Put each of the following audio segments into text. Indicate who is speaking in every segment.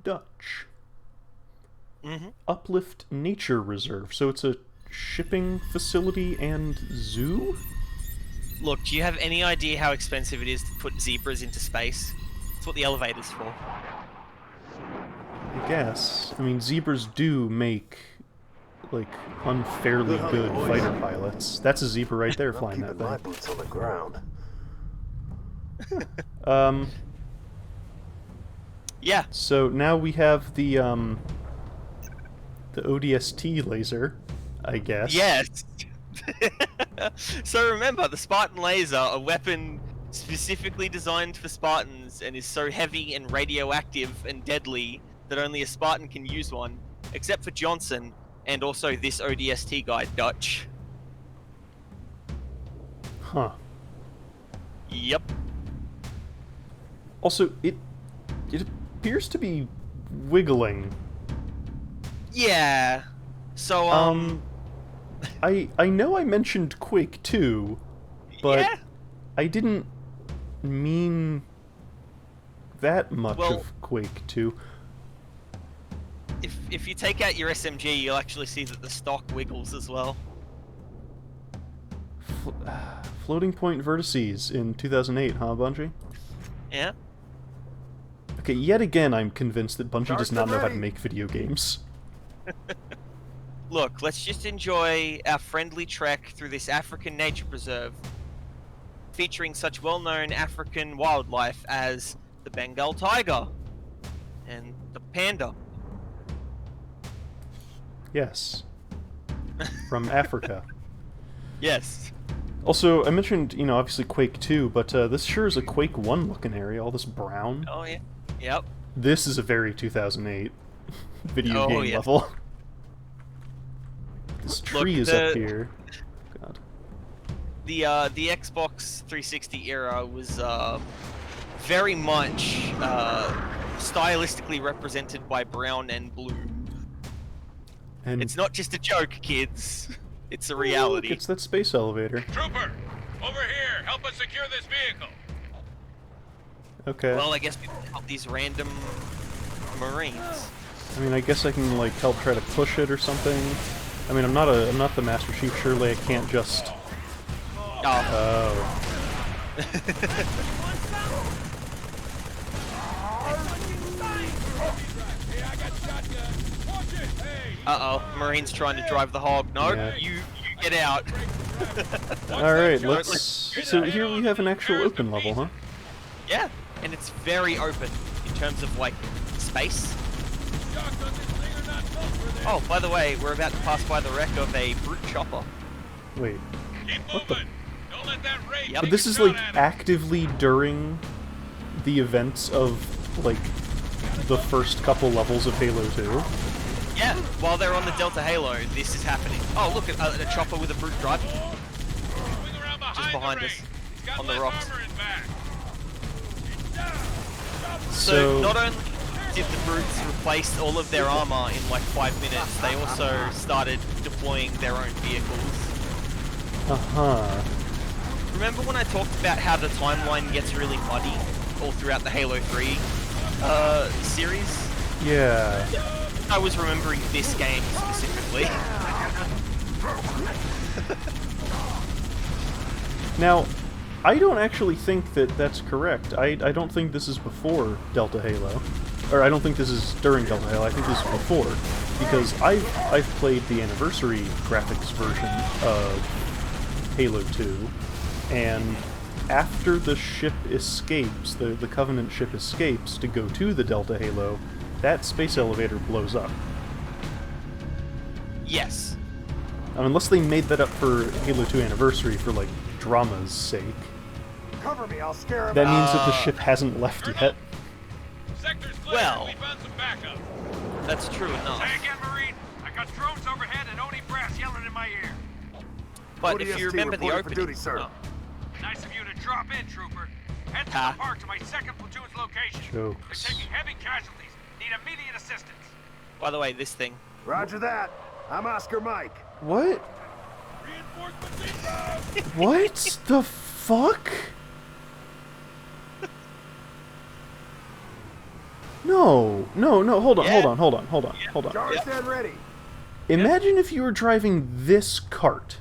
Speaker 1: Dutch.
Speaker 2: Mm-hmm.
Speaker 1: Uplift Nature Reserve. So it's a shipping facility and zoo?
Speaker 2: Look, do you have any idea how expensive it is to put zebras into space? That's what the elevator's for.
Speaker 1: I guess. I mean, zebras do make, like, unfairly good fighter pilots. That's a zebra right there flying that
Speaker 3: my
Speaker 1: thing.
Speaker 3: boots on the ground.
Speaker 2: Yeah.
Speaker 1: So now we have the ODST laser, I guess.
Speaker 2: Yes. So remember, the Spartan laser, a weapon specifically designed for Spartans, and is so heavy and radioactive and deadly that only a Spartan can use one, except for Johnson and also this ODST guy, Dutch.
Speaker 1: Huh.
Speaker 2: Yep.
Speaker 1: Also, it appears to be wiggling.
Speaker 2: Yeah. So,
Speaker 1: I know I mentioned Quake 2, but
Speaker 2: yeah.
Speaker 1: I didn't mean that much
Speaker 2: Well,
Speaker 1: of Quake 2.
Speaker 2: If you take out your SMG, you'll actually see that the stock wiggles as well.
Speaker 1: Floating point vertices in 2008, huh, Bungie?
Speaker 2: Yeah.
Speaker 1: Okay, yet again I'm convinced that Bungie does not know how to make video games.
Speaker 2: Look, let's just enjoy our friendly trek through this African nature preserve, featuring such well-known African wildlife as the Bengal tiger and the panda.
Speaker 1: Yes. From Africa.
Speaker 2: Yes.
Speaker 1: Also, I mentioned, you know, obviously Quake 2, but this sure is a Quake 1 looking area, all this brown.
Speaker 2: Oh, yeah. Yep.
Speaker 1: This is a very 2008 video game
Speaker 2: yeah.
Speaker 1: level. This tree
Speaker 2: Look,
Speaker 1: is up here. God.
Speaker 2: The Xbox 360 era was very much stylistically represented by brown and blue.
Speaker 1: And
Speaker 2: It's not just a joke, kids. It's a reality.
Speaker 1: Look, it's that space elevator.
Speaker 4: Trooper, over here. Help us secure this vehicle.
Speaker 1: Okay.
Speaker 2: Well, I guess we can help these random Marines.
Speaker 1: I mean, I guess I can like help try to push it or something. I mean, I'm not the Master Chief. Surely I can't just. Oh.
Speaker 2: Uh-oh, Marine's trying to drive the hog. No,
Speaker 1: Yeah.
Speaker 2: you get out.
Speaker 1: All right, let's. So here we have an actual open level, huh?
Speaker 2: Yeah, and it's very open in terms of, like, space. Oh, by the way, we're about to pass by the wreck of a brute chopper.
Speaker 1: Wait.
Speaker 4: Keep
Speaker 1: What the?
Speaker 4: moving. Don't let that rage
Speaker 2: Yep.
Speaker 1: But this is like actively during the events of like the first couple levels of Halo 2.
Speaker 2: Yeah, while they're on the Delta Halo, this is happening. Oh, look, a chopper with a brute driving. Just behind us, on the rocks. So not only did the brutes replace all of their armor in like 5 minutes, they also started deploying their own vehicles.
Speaker 1: Uh-huh.
Speaker 2: Remember when I talked about how the timeline gets really muddy all throughout the Halo 3 series?
Speaker 1: Yeah.
Speaker 2: I was remembering this game specifically.
Speaker 1: Now, I don't actually think that that's correct. I don't think this is before Delta Halo. Or I don't think this is during Delta Halo, I think this is before. Because I've played the anniversary graphics version of Halo 2, and after the ship escapes, the Covenant ship escapes to go to the Delta Halo, that space elevator blows up.
Speaker 2: Yes.
Speaker 1: Unless they made that up for Halo 2 Anniversary for, like, drama's sake.
Speaker 3: Cover me, I'll scare him.
Speaker 1: That means that the ship hasn't left yet.
Speaker 4: Sector's clear.
Speaker 2: Well.
Speaker 4: We found some backup.
Speaker 2: That's true enough.
Speaker 4: Say again, Marine. I got drones overhead and Oni brass yelling in my ear.
Speaker 2: But if
Speaker 3: ODST
Speaker 2: you remember the
Speaker 3: reporting for
Speaker 2: opening...
Speaker 3: duty, sir.
Speaker 2: Oh.
Speaker 4: Nice of you to drop in, Trooper. Head to
Speaker 2: Ha.
Speaker 4: the park to my 2nd platoon's location.
Speaker 1: Jokes.
Speaker 4: They're taking heavy casualties. Need immediate assistance.
Speaker 2: By the way, this thing.
Speaker 3: Roger that. I'm Oscar Mike.
Speaker 1: What?
Speaker 4: Reinforcements inbound.
Speaker 1: What the fuck? No, hold on,
Speaker 2: Yeah.
Speaker 1: hold on.
Speaker 3: Jar stand ready.
Speaker 1: Imagine if you were driving this cart.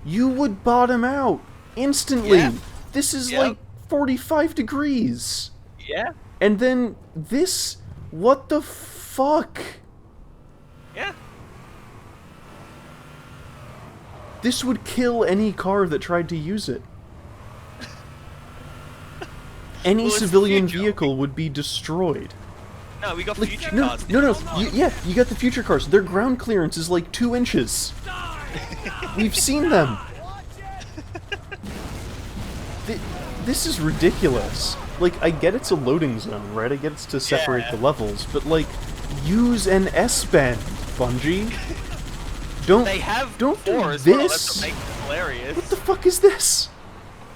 Speaker 1: You would bottom out instantly.
Speaker 2: Yeah.
Speaker 1: This is
Speaker 2: Yep.
Speaker 1: like 45 degrees.
Speaker 2: Yeah.
Speaker 1: And then this, what the fuck?
Speaker 2: Yeah.
Speaker 1: This would kill any car that tried to use it. Any
Speaker 2: Well, it's the
Speaker 1: civilian
Speaker 2: future.
Speaker 1: vehicle would be destroyed.
Speaker 2: No, we got
Speaker 1: Like,
Speaker 2: future
Speaker 1: no,
Speaker 2: cars.
Speaker 1: no, you got the future cars. Their ground clearance is like 2 inches. We've seen them. This is ridiculous. Like, I get it's a loading zone, right? I get it's to separate the levels, but like, use an S-bend, Bungie. Don't
Speaker 2: They have
Speaker 1: don't do
Speaker 2: four as well.
Speaker 1: this.
Speaker 2: That's what makes it hilarious.
Speaker 1: What the fuck is this?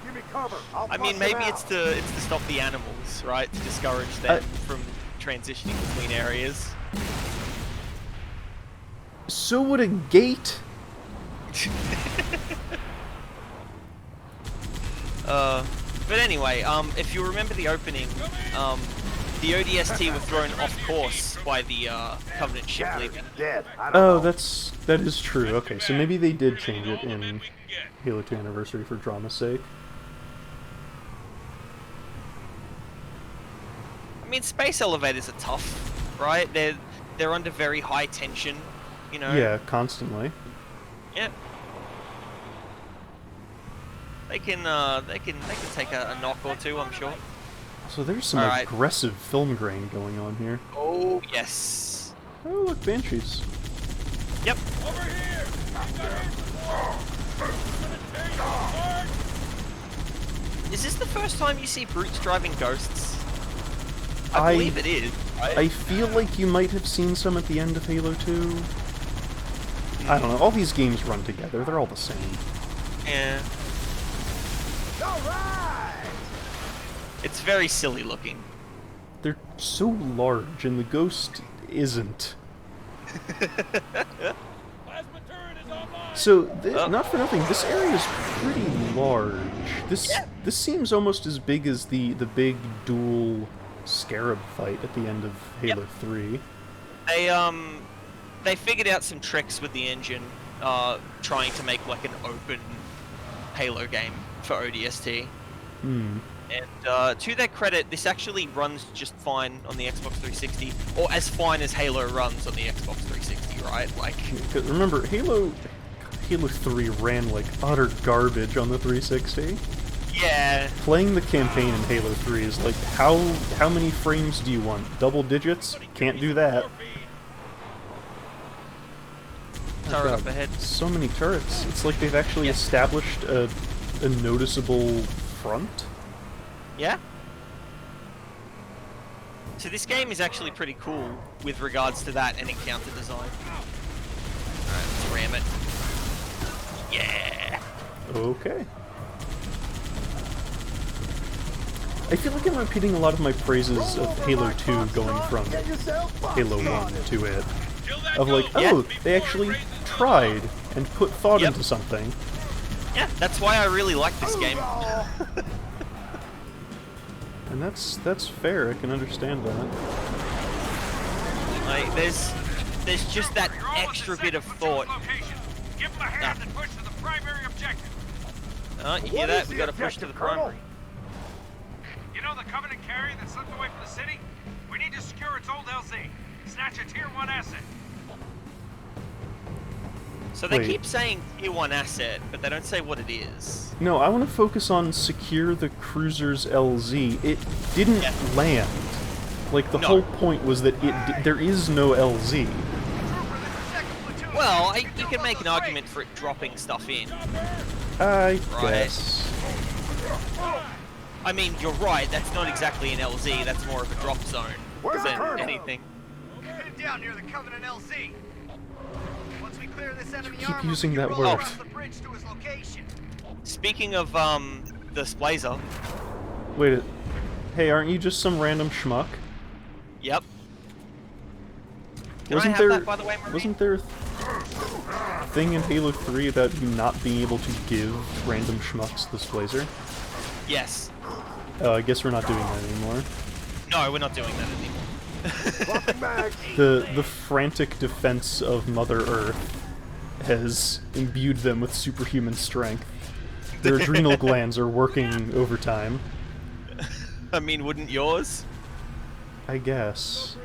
Speaker 3: Give me cover. I'll
Speaker 2: I mean,
Speaker 3: bust 'em
Speaker 2: maybe
Speaker 3: out.
Speaker 2: it's to stop the animals, right? To discourage them from transitioning between areas.
Speaker 1: So would a gate.
Speaker 2: But anyway, if you remember the opening, the ODST were thrown off course by the Covenant ship
Speaker 3: Got it.
Speaker 2: leaving.
Speaker 3: Dead. I don't
Speaker 1: Oh,
Speaker 3: know.
Speaker 1: that is true. Okay, so maybe they did change it in Halo 2 Anniversary for drama's sake.
Speaker 2: I mean, space elevators are tough, right? They're under very high tension, you know.
Speaker 1: Yeah, constantly.
Speaker 2: Yeah. They can take a knock or two, I'm sure.
Speaker 1: So there's some
Speaker 2: Alright.
Speaker 1: aggressive film grain going on here.
Speaker 2: Oh yes.
Speaker 1: Oh, look, Banshees.
Speaker 2: Yep.
Speaker 4: Over here!
Speaker 2: Is this the first time you see brutes driving ghosts?
Speaker 1: I-
Speaker 2: I believe it is. Right?
Speaker 1: I feel like you might have seen some at the end of Halo 2. I don't know, all these games run together, they're all the same.
Speaker 2: Yeah.
Speaker 3: All right.
Speaker 2: It's very silly looking.
Speaker 1: They're so large, and the Ghost isn't.
Speaker 4: Plasma turret is online!
Speaker 1: So,
Speaker 2: Oh.
Speaker 1: not for nothing, this area is pretty large. This seems almost as big as the big dual Scarab fight at the end of Halo 3.
Speaker 2: They figured out some tricks with the engine, trying to make like an open Halo game for ODST.
Speaker 1: Hmm.
Speaker 2: And to their credit, this actually runs just fine on the Xbox 360, or as fine as Halo runs on the Xbox 360, right? Like,
Speaker 1: 'Cause remember, Halo 3 ran like utter garbage on the 360.
Speaker 2: yeah,
Speaker 1: Playing the campaign in Halo 3 is like, how many frames do you want? Double digits? Can't do that.
Speaker 2: turret
Speaker 1: God,
Speaker 2: up ahead.
Speaker 1: so many turrets. It's like they've actually established a noticeable front.
Speaker 2: Yeah. So this game is actually pretty cool with regards to that and encounter design. Alright, let's ram it. Yeah.
Speaker 1: Okay. I feel like I'm repeating a lot of my praises of Halo 2 going from
Speaker 3: Get yourself
Speaker 1: Halo
Speaker 3: busted.
Speaker 1: 1 to it.
Speaker 4: Kill that
Speaker 1: Of like,
Speaker 4: ghost.
Speaker 2: Yeah.
Speaker 1: oh, they actually tried and put thought
Speaker 2: Yep.
Speaker 1: into something.
Speaker 2: Yeah, that's why I really like this game.
Speaker 1: And that's fair, I can understand that.
Speaker 2: Like, there's just that
Speaker 4: You're almost
Speaker 2: extra
Speaker 4: at
Speaker 2: bit of
Speaker 4: second
Speaker 2: thought.
Speaker 4: platoon's location. Give them a hand and push to the primary objective.
Speaker 2: You hear
Speaker 3: What
Speaker 2: that?
Speaker 3: is
Speaker 2: We
Speaker 3: the
Speaker 2: gotta push to the
Speaker 3: objective, Colonel?
Speaker 2: primary.
Speaker 4: You know the Covenant carrier that slipped away from the city? We need to secure its old LZ. Snatch a Tier 1 asset.
Speaker 2: So they
Speaker 1: Wait.
Speaker 2: keep saying Tier 1 asset, but they don't say what it is.
Speaker 1: No, I want to focus on secure the cruiser's LZ. It didn't
Speaker 2: Yeah.
Speaker 1: land. Like, the
Speaker 2: No.
Speaker 1: whole point was that there is no LZ.
Speaker 2: Well, you can make an argument for it dropping stuff in.
Speaker 1: I
Speaker 2: Right.
Speaker 1: guess.
Speaker 2: I mean, you're right, that's not exactly an LZ, that's more of a drop zone
Speaker 3: Where's the
Speaker 2: than
Speaker 3: colonel?
Speaker 2: anything.
Speaker 5: Headed down near the Covenant LZ. Once we clear this enemy
Speaker 1: Keep
Speaker 5: armor,
Speaker 1: using
Speaker 5: we
Speaker 1: that
Speaker 5: can roll
Speaker 1: word.
Speaker 5: across the bridge to his location.
Speaker 2: Speaking of, the Splazer,
Speaker 1: Wait, hey, aren't you just some random schmuck?
Speaker 2: yep. Can
Speaker 1: Wasn't
Speaker 2: I have
Speaker 1: there
Speaker 2: that, by the way, Marie?
Speaker 1: wasn't there a thing in Halo 3 about you not being able to give random schmucks this blazer?
Speaker 2: Yes.
Speaker 1: Oh, I guess we're not doing that anymore.
Speaker 2: No, we're not doing that anymore.
Speaker 3: Swapping back.
Speaker 1: The frantic defense of Mother Earth has imbued them with superhuman strength. Their adrenal glands are working overtime.
Speaker 2: I mean, wouldn't yours?
Speaker 1: I guess.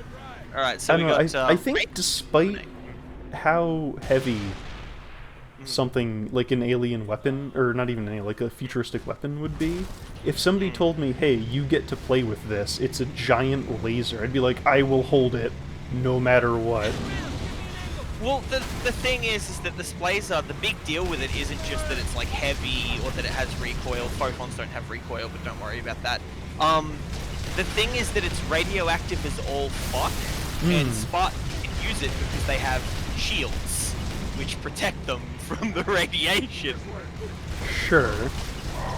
Speaker 2: Alright, so
Speaker 1: I
Speaker 2: we
Speaker 1: don't know,
Speaker 2: got...
Speaker 1: I think despite how heavy something like an alien weapon, or not even an alien, like a futuristic weapon would be, if somebody told me, hey, you get to play with this, it's a giant laser, I'd be like, I will hold it, no matter what.
Speaker 2: Well, the thing is that this laser, the big deal with it isn't just that it's like heavy or that it has recoil. Photons don't have recoil, but don't worry about that. The thing is that it's radioactive as all fuck, and Spartans can use it because they have shields, which protect them from the radiation.
Speaker 1: Sure.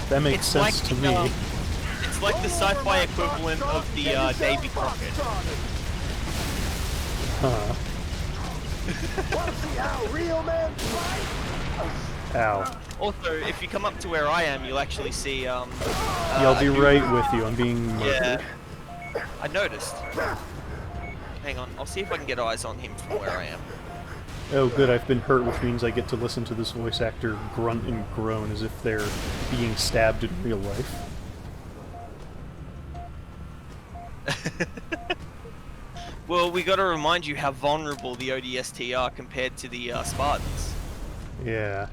Speaker 1: That makes
Speaker 2: It's
Speaker 1: sense
Speaker 2: like
Speaker 1: to
Speaker 2: the,
Speaker 1: me.
Speaker 2: It's like the sci-fi equivalent of the Davy Crockett.
Speaker 1: Huh.
Speaker 3: Want to see how real men fight?
Speaker 1: Ow.
Speaker 2: Also, if you come up to where I am, you'll actually see,
Speaker 1: Yeah, I'll be right with you, I'm being
Speaker 2: Yeah.
Speaker 1: murdered.
Speaker 2: I noticed. Hang on, I'll see if I can get eyes on him from where I am.
Speaker 1: Oh good, I've been hurt, which means I get to listen to this voice actor grunt and groan as if they're being stabbed in real life.
Speaker 2: Well, we gotta remind you how vulnerable the ODST are compared to the Spartans.
Speaker 1: Yeah.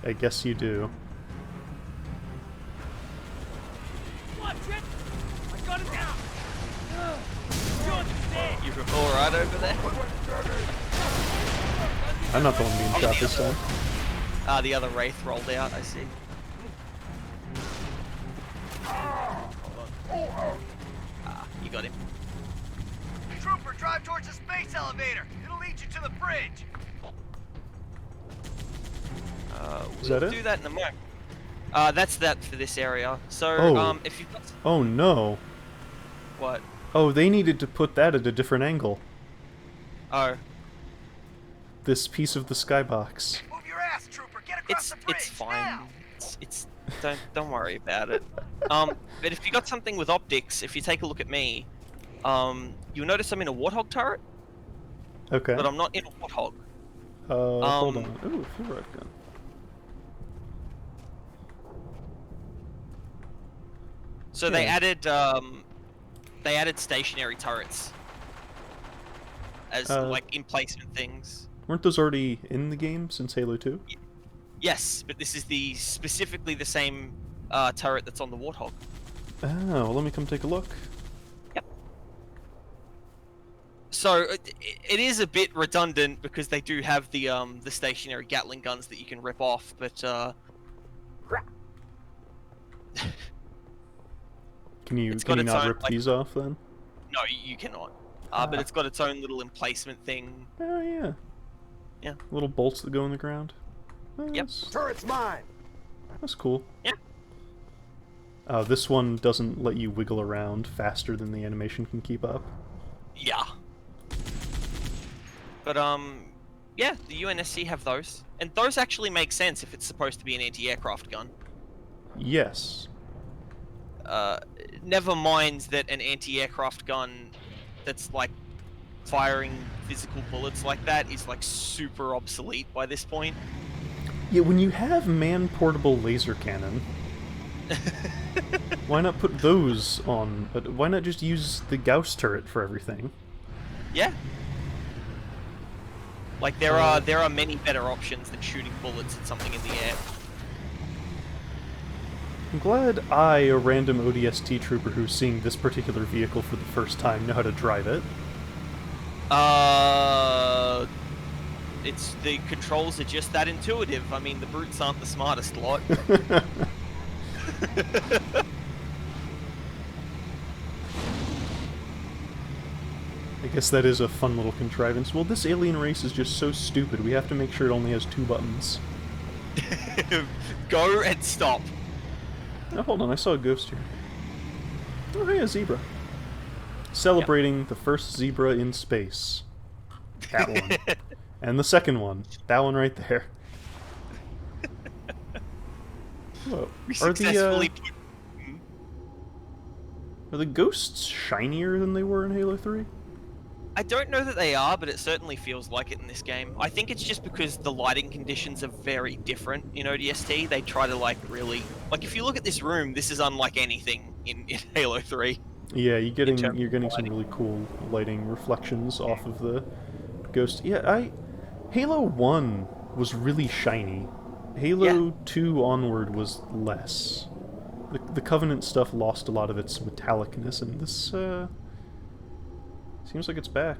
Speaker 1: I guess you do.
Speaker 4: Watch it! I got it down!
Speaker 2: You alright over there?
Speaker 1: I'm not the one being shot this time.
Speaker 2: The other Wraith rolled out, I see. You got him.
Speaker 5: Trooper, drive towards the space elevator. It'll lead you to the bridge.
Speaker 1: Is
Speaker 2: We'll
Speaker 1: that it?
Speaker 2: do that in a moment. That's that for this area. So,
Speaker 1: Oh.
Speaker 2: if you've got...
Speaker 1: Oh no.
Speaker 2: What?
Speaker 1: Oh, they needed to put that at a different angle.
Speaker 2: Oh.
Speaker 1: This piece of the skybox.
Speaker 5: Move your ass, trooper. Get across the bridge.
Speaker 2: It's fine.
Speaker 5: Now.
Speaker 2: It's don't worry about it. But if you got something with optics, if you take a look at me, you'll notice I'm in a Warthog turret,
Speaker 1: Okay.
Speaker 2: but I'm not in a Warthog.
Speaker 1: Hold on. Ooh, fuel rod gun.
Speaker 2: So they added stationary turrets as like emplacement things.
Speaker 1: Weren't those already in the game since Halo 2?
Speaker 2: Yes, but this is specifically the same turret that's on the Warthog.
Speaker 1: Oh, well, let me come take a look.
Speaker 2: Yep. So it is a bit redundant because they do have the stationary Gatling guns that you can rip off, but
Speaker 1: Can you
Speaker 2: It's got its
Speaker 1: not
Speaker 2: own,
Speaker 1: rip
Speaker 2: like-
Speaker 1: these off then?
Speaker 2: no, you cannot. But it's got its own little emplacement thing.
Speaker 1: Oh yeah.
Speaker 2: Yeah.
Speaker 1: Little bolts that go in the ground. Oh,
Speaker 2: Yep.
Speaker 3: Turret's mine.
Speaker 1: That's cool.
Speaker 2: Yeah.
Speaker 1: This one doesn't let you wiggle around faster than the animation can keep up.
Speaker 2: Yeah. But yeah, the UNSC have those, and those actually make sense if it's supposed to be an anti-aircraft gun.
Speaker 1: Yes.
Speaker 2: Never mind that an anti-aircraft gun that's like firing physical bullets like that is like super obsolete by this point.
Speaker 1: Yeah, when you have man-portable laser cannon, why not put those on? Why not just use the Gauss turret for everything?
Speaker 2: Yeah. Like there are many better options than shooting bullets at something in the air.
Speaker 1: I'm glad I, a random ODST trooper who's seeing this particular vehicle for the first time, know how to drive it.
Speaker 2: It's the controls are just that intuitive. I mean, the brutes aren't the smartest lot.
Speaker 1: I guess that is a fun little contrivance. Well, this alien race is just so stupid, we have to make sure it only has 2 buttons.
Speaker 2: Go and stop.
Speaker 1: Oh, hold on, I saw a ghost here. Oh, hey, a zebra. Celebrating the first zebra in space. That one. And the second one. That one right there. Whoa.
Speaker 2: We
Speaker 1: Are
Speaker 2: successfully
Speaker 1: Are the ghosts shinier than they were in Halo 3?
Speaker 2: I don't know that they are, but it certainly feels like it in this game. I think it's just because the lighting conditions are very different in ODST. They try to like really like if you look at this room, this is unlike anything in Halo 3.
Speaker 1: Yeah, you're getting some
Speaker 2: lighting.
Speaker 1: really cool lighting reflections off of the ghost. Yeah, Halo 1 was really shiny. Halo 2 onward was less. The Covenant stuff lost a lot of its metallicness, and this seems like it's back.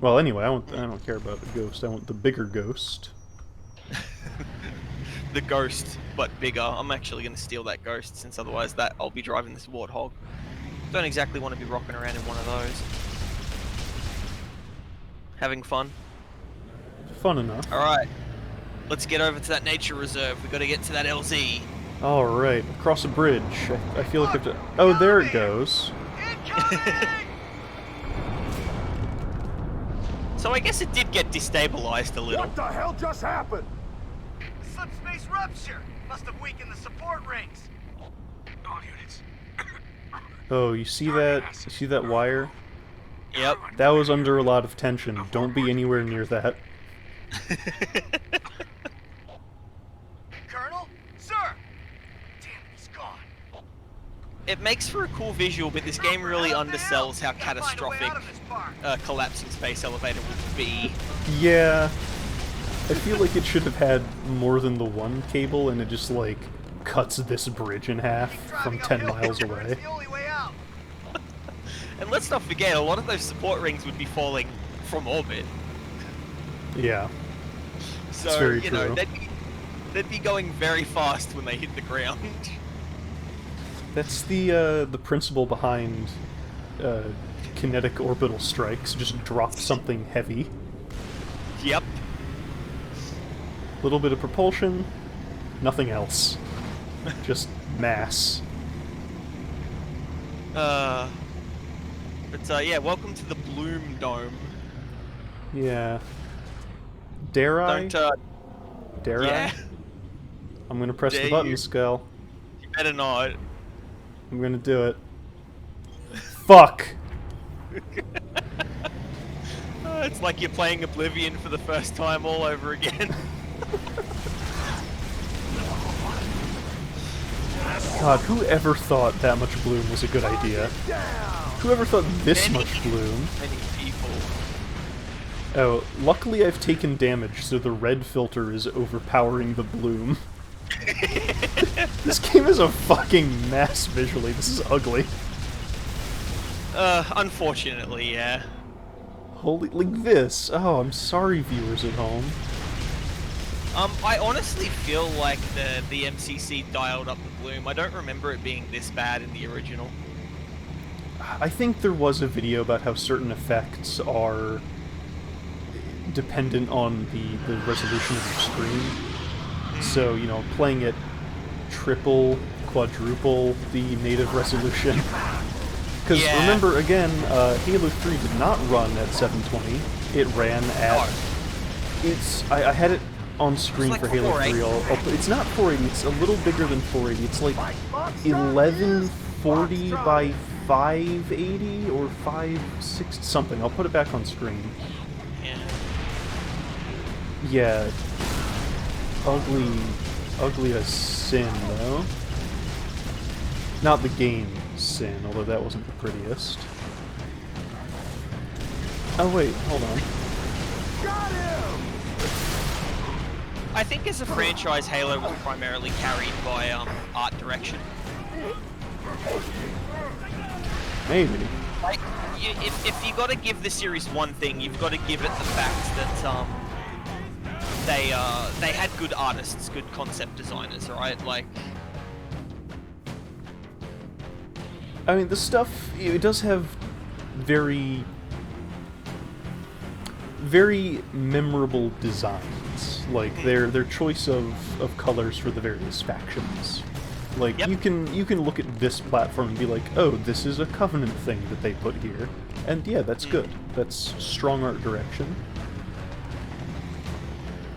Speaker 1: Well, anyway, I don't care about the ghost. I want the bigger ghost.
Speaker 2: The ghost, but bigger. I'm actually going to steal that ghost, since otherwise I'll be driving this Warthog. Don't exactly want to be rocking around in one of those. Having fun?
Speaker 1: Fun enough.
Speaker 2: Alright. Let's get over to that nature reserve. We've got to get to that LZ.
Speaker 1: Alright, across a bridge. I feel like I have to... Oh, there it goes.
Speaker 2: So I guess it did get destabilized a little.
Speaker 3: What the hell just happened?
Speaker 5: Subspace rupture. Must have weakened the support rings.
Speaker 4: All units.
Speaker 1: Oh, you see that? You see that wire?
Speaker 2: Yep.
Speaker 1: That was under a lot of tension. Don't be anywhere near that.
Speaker 5: Colonel? Sir! Damn, he's gone.
Speaker 2: It makes for a cool visual, but this game really undersells how catastrophic a collapsing space elevator would be.
Speaker 1: Yeah. I feel like it should have had more than the one cable, and it just, like, cuts this bridge in half from 10 miles away.
Speaker 5: It's the only way out.
Speaker 2: And let's not forget, a lot of those support rings would be falling from orbit.
Speaker 1: Yeah.
Speaker 2: So,
Speaker 1: That's very
Speaker 2: you know,
Speaker 1: true.
Speaker 2: they'd be going very fast when they hit the ground.
Speaker 1: That's the principle behind kinetic orbital strikes. Just drop something heavy.
Speaker 2: Yep.
Speaker 1: Little bit of propulsion, nothing else. Just mass.
Speaker 2: But yeah, welcome to the Bloom Dome.
Speaker 1: Yeah. Dare I?
Speaker 2: Don't,
Speaker 1: Dare
Speaker 2: yeah.
Speaker 1: I? I'm gonna press
Speaker 2: Dare
Speaker 1: the button,
Speaker 2: you.
Speaker 1: Skull.
Speaker 2: You better not.
Speaker 1: I'm gonna do it. Fuck!
Speaker 2: It's like you're playing Oblivion for the first time all over again.
Speaker 1: God, whoever thought that much bloom was a good idea? Whoever thought this much bloom?
Speaker 2: Many people.
Speaker 1: Oh, luckily I've taken damage, so the red filter is overpowering the bloom. This game is a fucking mess visually. This is ugly.
Speaker 2: Unfortunately, yeah.
Speaker 1: Holy, like this. Oh, I'm sorry, viewers at home.
Speaker 2: I honestly feel like the MCC dialed up the bloom. I don't remember it being this bad in the original.
Speaker 1: I think there was a video about how certain effects are dependent on the resolution of your screen. So, you know, playing at triple, quadruple the native resolution. Because
Speaker 2: Yeah.
Speaker 1: remember, again, Halo 3 did not run at 720. It ran at... I had it on screen
Speaker 2: It's like
Speaker 1: for Halo 3.
Speaker 2: 480.
Speaker 1: It's not 480, it's a little bigger than 480. It's like 1140 by 580 or 560 something. I'll put it back on screen.
Speaker 2: Yeah.
Speaker 1: Yeah. Ugly as sin, though. Not the game sin, although that wasn't the prettiest. Oh wait, hold on.
Speaker 2: I think as a franchise, Halo was primarily carried by art direction.
Speaker 1: Maybe.
Speaker 2: Like, if you got to give the series one thing, you've got to give it the fact that they had good artists, good concept designers, right? Like,
Speaker 1: I mean, the stuff, it does have very memorable designs. Like, their choice of colors for the various factions. Like,
Speaker 2: Yep.
Speaker 1: you can look at this platform and be like, oh, this is a Covenant thing that they put here. And yeah, that's good. That's strong art direction.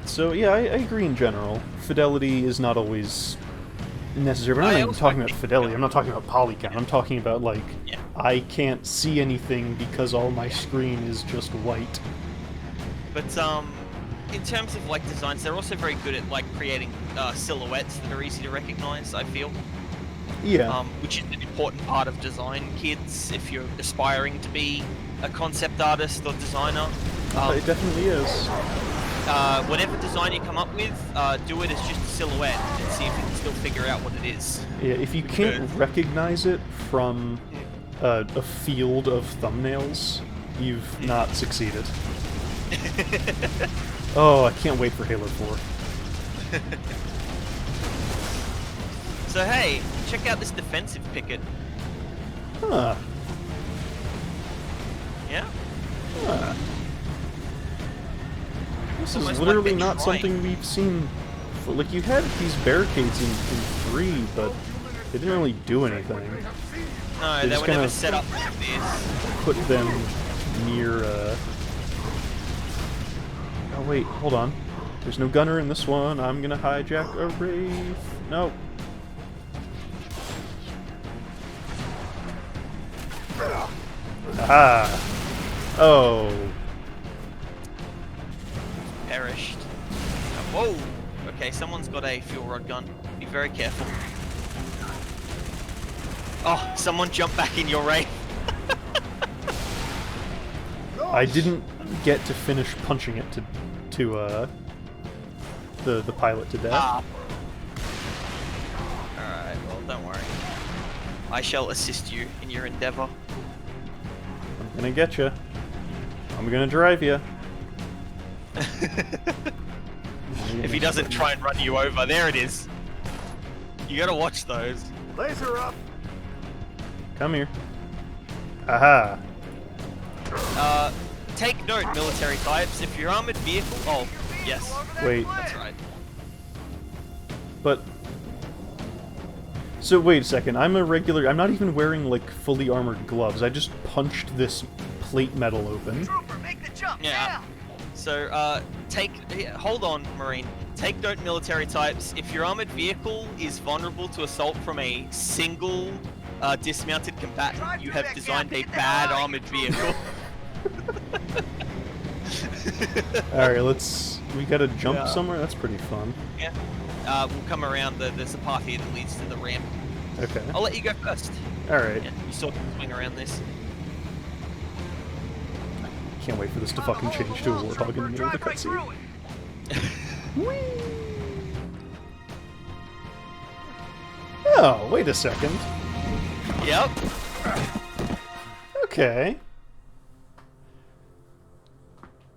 Speaker 1: So yeah, I agree in general. Fidelity is not always necessary. But I'm not even talking about fidelity. I'm not talking about polygon. I'm talking about, like,
Speaker 2: yeah.
Speaker 1: I can't see anything because all my screen is just white.
Speaker 2: But in terms of like designs, they're also very good at like creating silhouettes that are easy to recognize, I feel.
Speaker 1: Yeah.
Speaker 2: Which is an important part of design, kids, if you're aspiring to be a concept artist or designer.
Speaker 1: It definitely is.
Speaker 2: Whatever design you come up with, do it as just a silhouette and see if you can still figure out what it is.
Speaker 1: Yeah, if you can't recognize it from a field of thumbnails, you've not succeeded. Oh, I can't wait for Halo 4.
Speaker 2: So hey, check out this defensive picket.
Speaker 1: Huh.
Speaker 2: Yeah?
Speaker 1: Huh. This is
Speaker 2: Almost
Speaker 1: literally
Speaker 2: like they're
Speaker 1: not
Speaker 2: trying.
Speaker 1: something we've seen. Like, you had these barricades in 3, but they didn't really do anything.
Speaker 2: No,
Speaker 1: They
Speaker 2: they
Speaker 1: just
Speaker 2: were
Speaker 1: kinda-
Speaker 2: never set up like this.
Speaker 1: Put them near, Oh wait, hold on. There's no gunner in this one. I'm gonna hijack a Wraith. No. Ah. Oh.
Speaker 2: Perished. Whoa! Okay, someone's got a fuel rod gun. Be very careful. Oh, someone jumped back in your Wraith.
Speaker 1: I didn't get to finish punching it to the pilot to death.
Speaker 2: Ah. Alright, well, don't worry. I shall assist you in your endeavor.
Speaker 1: I'm gonna get you. I'm gonna drive you.
Speaker 2: If he doesn't try and run you over, there it is. You gotta watch those.
Speaker 3: Laser up.
Speaker 1: Come here. Aha.
Speaker 2: Take note, military types, if your armored vehicle... Oh, yes.
Speaker 1: Wait.
Speaker 2: That's right.
Speaker 1: But... So wait a second, I'm not even wearing, like, fully armored gloves. I just punched this plate metal open.
Speaker 5: Trooper, make the jump
Speaker 2: Yeah.
Speaker 5: now.
Speaker 2: So, hold on, Marine. Take note, military types, if your armored vehicle is vulnerable to assault from a single dismounted combatant, you have designed a bad armored vehicle.
Speaker 1: Alright, we gotta jump
Speaker 2: Yeah.
Speaker 1: somewhere? That's pretty fun.
Speaker 2: Yeah. We'll come around, there's a path here that leads to the ramp.
Speaker 1: Okay.
Speaker 2: I'll let you go first.
Speaker 1: Alright.
Speaker 2: Yeah, you still can swing around this.
Speaker 1: Can't wait for this to fucking change to a warthog in the middle of the
Speaker 5: Drive right
Speaker 1: cutscene.
Speaker 5: through it.
Speaker 1: Oh, wait a second.
Speaker 2: Yep.
Speaker 1: Okay.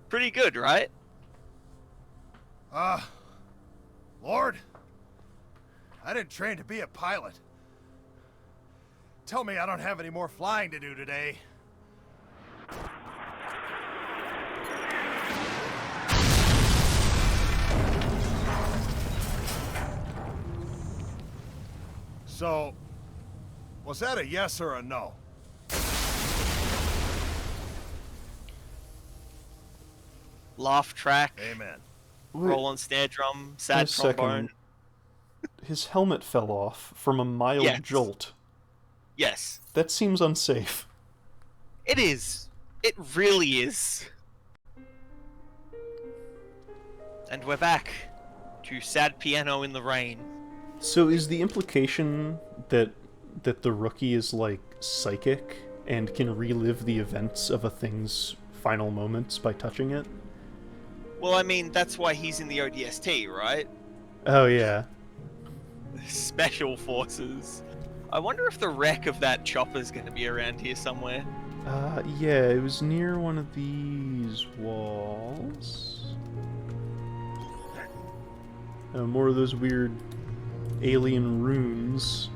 Speaker 2: Pretty good, right?
Speaker 3: Lord, I didn't train to be a pilot. Tell me I don't have any more flying to do today. So, was that a yes or a no?
Speaker 2: Laugh track,
Speaker 3: Amen.
Speaker 2: roll on snare drum,
Speaker 1: Wait
Speaker 2: sad
Speaker 1: a second.
Speaker 2: trombone.
Speaker 1: His helmet fell off from a mild
Speaker 2: Yes.
Speaker 1: jolt.
Speaker 2: Yes,
Speaker 1: That seems unsafe.
Speaker 2: it is. It really is. And we're back to sad piano in the rain.
Speaker 1: So is the implication that the rookie is like psychic and can relive the events of a thing's final moments by touching it?
Speaker 2: Well, I mean, that's why he's in the ODST, right?
Speaker 1: Oh yeah.
Speaker 2: Special Forces. I wonder if the wreck of that chopper's going to be around here somewhere.
Speaker 1: Yeah, it was near one of these walls. More of those weird alien runes.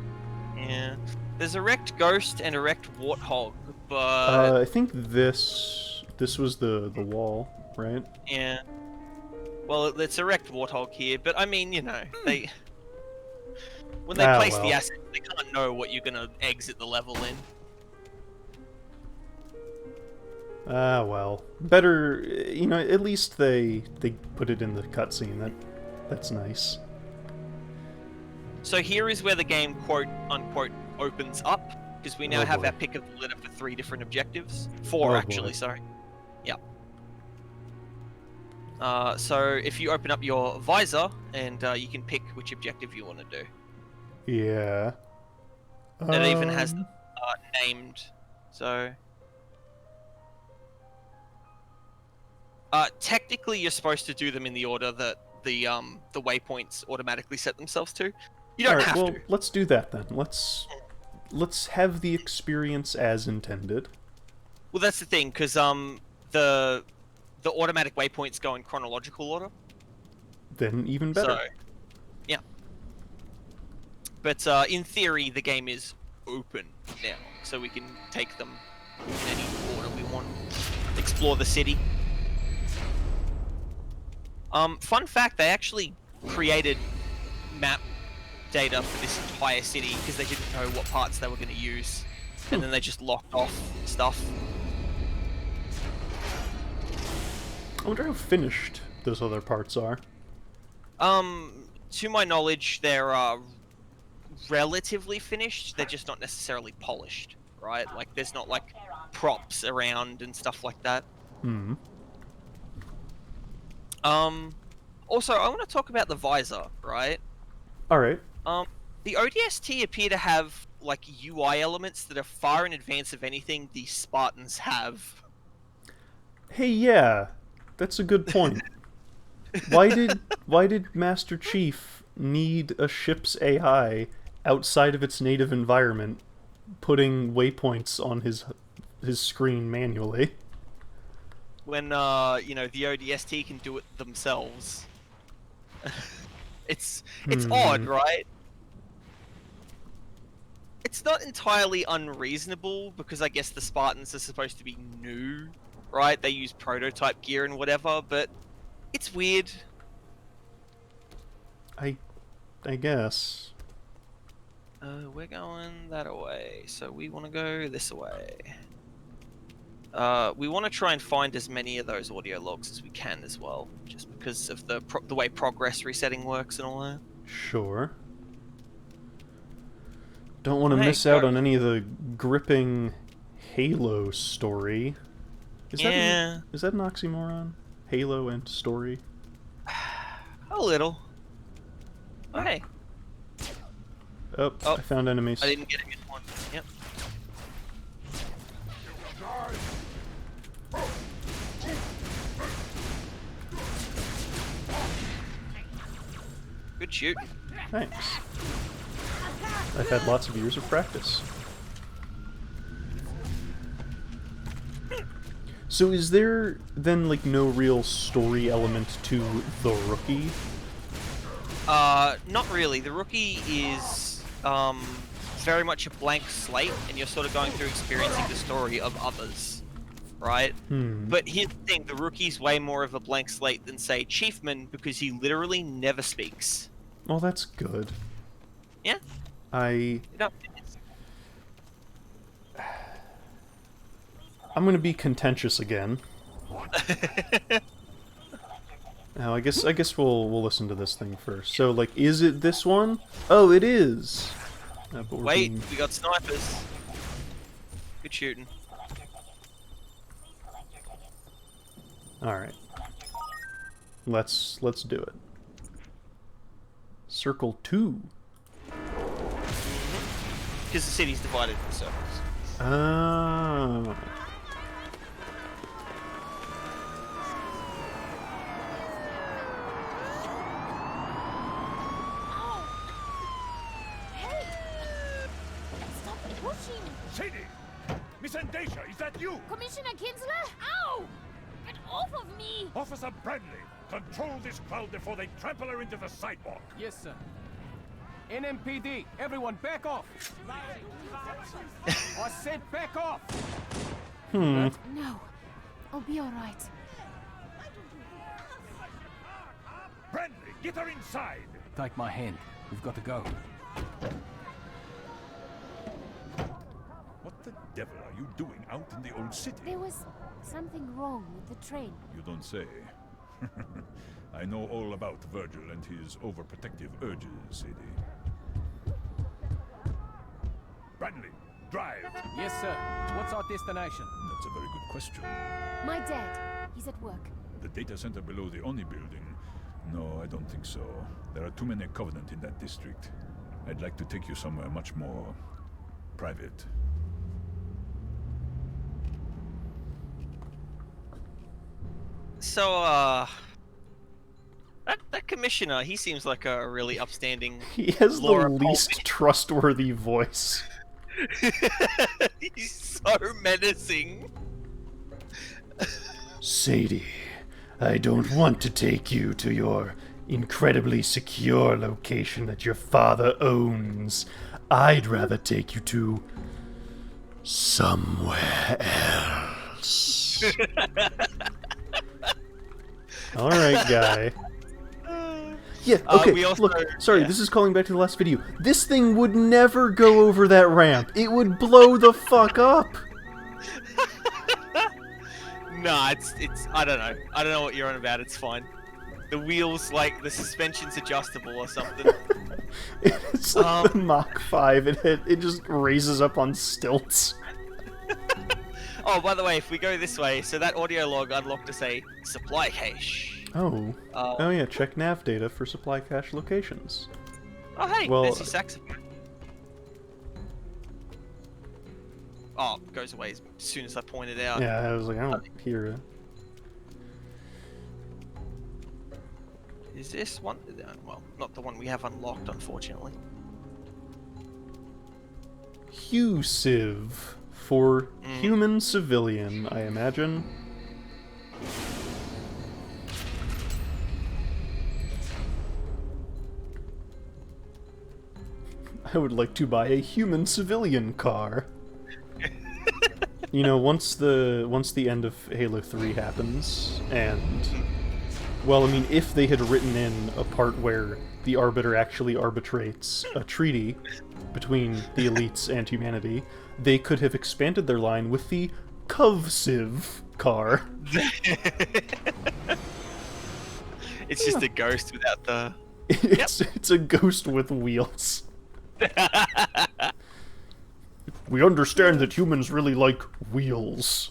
Speaker 2: Yeah. There's a wrecked ghost and a wrecked warthog, but...
Speaker 1: I think this was the wall, right?
Speaker 2: yeah. Well, it's a wrecked warthog here, but I mean, you know, they... When they place the
Speaker 1: well.
Speaker 2: assets, they can't know what you're gonna exit the level in.
Speaker 1: Well. Better, you know, at least they put it in the cutscene. That's nice.
Speaker 2: So here is where the game, quote unquote, opens up. because we now
Speaker 1: Oh,
Speaker 2: have
Speaker 1: boy.
Speaker 2: our pick of the litter for 3 different objectives. 4
Speaker 1: Oh,
Speaker 2: actually,
Speaker 1: boy.
Speaker 2: sorry. Yep. So if you open up your visor, and you can pick which objective you want to do.
Speaker 1: Yeah.
Speaker 2: It even has them named. So technically, you're supposed to do them in the order that the waypoints automatically set themselves to. You don't
Speaker 1: Alright,
Speaker 2: have
Speaker 1: well,
Speaker 2: to.
Speaker 1: let's do that then. Let's have the experience as intended.
Speaker 2: Well, that's the thing, because the automatic waypoints go in chronological order.
Speaker 1: Then even better.
Speaker 2: So, yeah. But in theory, the game is open now, so we can take them in any order we want. Explore the city. Fun fact, they actually created map data for this entire city because they didn't know what parts they were going to use, and then they just locked off stuff.
Speaker 1: I wonder how finished those other parts are.
Speaker 2: To my knowledge, they're relatively finished. They're just not necessarily polished, right? Like, there's not like props around and stuff like that.
Speaker 1: Hmm.
Speaker 2: Also, I want to talk about the visor, right?
Speaker 1: Alright.
Speaker 2: The ODST appear to have like UI elements that are far in advance of anything the Spartans have.
Speaker 1: Hey, yeah. That's a good point. Why did Master Chief need a ship's AI outside of its native environment, putting waypoints on his screen manually?
Speaker 2: When the ODST can do it themselves. It's odd, right? It's not entirely unreasonable because I guess the Spartans are supposed to be new, right? They use prototype gear and whatever, but it's weird.
Speaker 1: I guess.
Speaker 2: We're going that way, so we want to go this way. We want to try and find as many of those audio logs as we can as well, just because of the way progress resetting works and all that.
Speaker 1: Sure. Don't want to
Speaker 2: Hey,
Speaker 1: miss out on any of the gripping Halo story. Is that an oxymoron? Halo and story?
Speaker 2: A little. Oh, hey.
Speaker 1: Oh, I found enemies.
Speaker 2: I didn't get him in one. Yep. Good shoot.
Speaker 1: Thanks. I've had lots of years of practice. So is there then like no real story element to the Rookie?
Speaker 2: Not really. The Rookie is very much a blank slate, and you're sort of going through experiencing the story of others, right? But here's the thing: the Rookie's way more of a blank slate than, say, Chiefman, because he literally never speaks.
Speaker 1: Well, that's good.
Speaker 2: Yeah.
Speaker 1: I'm gonna be contentious again. Now, I guess we'll listen to this thing first. So, like, is it this one? Oh, it is. But we're
Speaker 2: Wait,
Speaker 1: being...
Speaker 2: we got snipers. Good shooting.
Speaker 1: All right. Let's do it. Circle 2.
Speaker 2: Because the city's divided into circles.
Speaker 1: Ah.
Speaker 6: Hey! Stop pushing!
Speaker 3: Sadie! Miss Endacia, is that you?
Speaker 6: Commissioner Kinsler? Ow! Get off of me!
Speaker 3: Officer Bradley, control this crowd before they trample her into the sidewalk.
Speaker 7: Yes, sir. NMPD, everyone back off! I said back off!
Speaker 6: No. I'll be alright.
Speaker 3: Bradley, get her inside!
Speaker 7: Take my hand. We've got to go.
Speaker 3: What the devil are you doing out in the old city?
Speaker 6: There was something wrong with the train.
Speaker 3: You don't say. I know all about Virgil and his overprotective urges, Sadie. Bradley,
Speaker 8: Drive.
Speaker 7: Yes, sir. What's our destination?
Speaker 8: That's a very good question.
Speaker 6: My dad. He's at work.
Speaker 8: The data center below the Oni building? No, I don't think so. There are too many Covenant in that district. I'd like to take you somewhere much more private.
Speaker 2: So, that commissioner, he seems like a really upstanding.
Speaker 1: He has the
Speaker 2: Laura
Speaker 1: least trustworthy voice.
Speaker 2: He's so menacing.
Speaker 1: Sadie, I don't want to take you to your incredibly secure location that your father owns. I'd rather take you to somewhere else. All right, guy. Yeah, okay,
Speaker 2: we also-
Speaker 1: look, sorry,
Speaker 2: yeah.
Speaker 1: this is calling back to the last video. This thing would never go over that ramp. It would blow the fuck up.
Speaker 2: Nah, it's I don't know. I don't know what you're on about. It's fine. The wheels, like, the suspension's adjustable or something.
Speaker 1: It's like the Mach 5. It just raises up on stilts.
Speaker 2: Oh, by the way, if we go this way, so that audio log unlocked to say supply cache.
Speaker 1: Oh. Oh yeah, check nav data for supply cache locations.
Speaker 2: Oh hey,
Speaker 1: Well,
Speaker 2: there's your saxophone. Oh, it goes away as soon as I point it out.
Speaker 1: Yeah, I was like, I don't hear it.
Speaker 2: Is this one? Well, not the one we have unlocked, unfortunately.
Speaker 1: Husiv for human civilian, I imagine. I would like to buy a human civilian car. You know, once the end of Halo 3 happens, and well, I mean, if they had written in a part where the Arbiter actually arbitrates a treaty between the elites and humanity, they could have expanded their line with the Covsiv car.
Speaker 2: It's just a ghost without the...
Speaker 1: It's a ghost with wheels. We understand that humans really like wheels.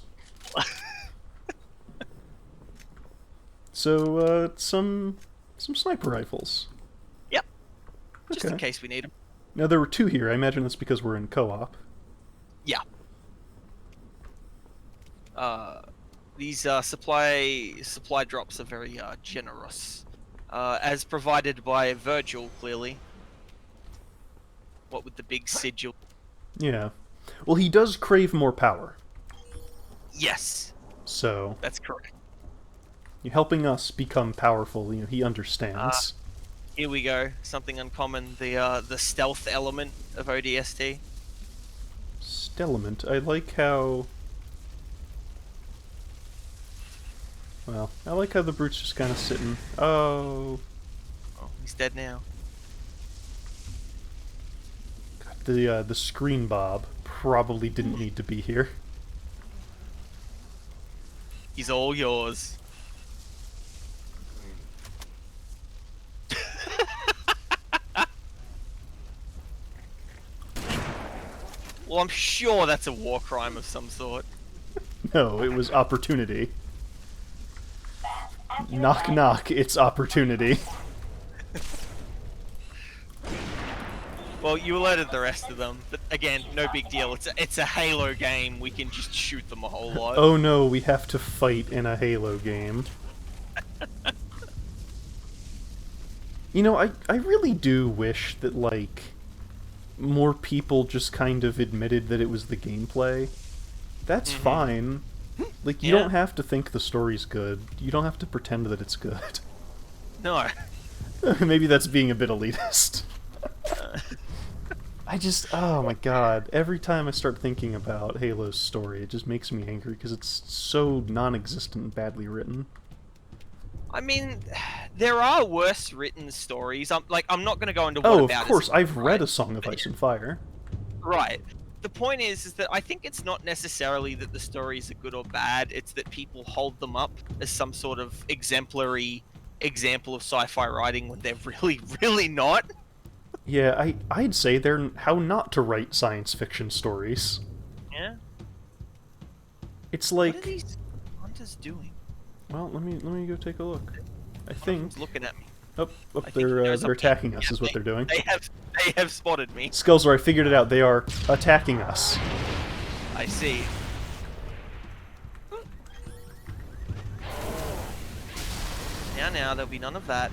Speaker 1: So, some sniper rifles.
Speaker 2: Yep. Just in
Speaker 1: Okay.
Speaker 2: case we need them.
Speaker 1: Now, there were two here. I imagine that's because we're in co-op.
Speaker 2: Yeah. These supply drops are very generous, as provided by Virgil, clearly. What with the big sigil?
Speaker 1: Yeah. Well, he does crave more power.
Speaker 2: Yes,
Speaker 1: So,
Speaker 2: that's correct.
Speaker 1: you're helping us become powerful. You know, he understands.
Speaker 2: Here we go. Something uncommon. The stealth element of ODST.
Speaker 1: Stellament. I like how... Well, I like how the brute's just kind of sitting. Oh...
Speaker 2: Oh, he's dead now.
Speaker 1: The screen bob probably didn't need to be here.
Speaker 2: He's all yours. Well, I'm sure that's a war crime of some sort.
Speaker 1: No, it was opportunity. Knock knock, it's opportunity.
Speaker 2: Well, you alerted the rest of them, but again, no big deal. It's a Halo game. We can just shoot them a whole lot.
Speaker 1: Oh no, we have to fight in a Halo game. You know, I really do wish that, like, more people just kind of admitted that it was the gameplay. That's fine. Like, you don't have to think the story's good. You don't have to pretend that it's good.
Speaker 2: No.
Speaker 1: Maybe that's being a bit elitist. I just, oh my god, every time I start thinking about Halo's story, it just makes me angry because it's so non-existent and badly written.
Speaker 2: I mean, there are worse written stories. I'm not going to go into what
Speaker 1: Oh,
Speaker 2: about
Speaker 1: of course,
Speaker 2: it,
Speaker 1: I've read
Speaker 2: right?
Speaker 1: A Song of Ice and Fire.
Speaker 2: Right. The point is that I think it's not necessarily that the stories are good or bad. It's that people hold them up as some sort of exemplary example of sci-fi writing when they're really, really not.
Speaker 1: Yeah, I'd say they're how not to write science fiction stories.
Speaker 2: Yeah.
Speaker 1: It's
Speaker 2: What are
Speaker 1: like,
Speaker 2: these hunters doing?
Speaker 1: well, let me go take a look. I think.
Speaker 2: Someone's looking at me.
Speaker 1: Oh,
Speaker 2: I think he knows
Speaker 1: they're
Speaker 2: I'm here.
Speaker 1: attacking us.
Speaker 2: Yeah,
Speaker 1: Is what they're doing.
Speaker 2: They have spotted me.
Speaker 1: Skullsor, I figured it out. They are attacking us.
Speaker 2: I see. Now, there'll be none of that.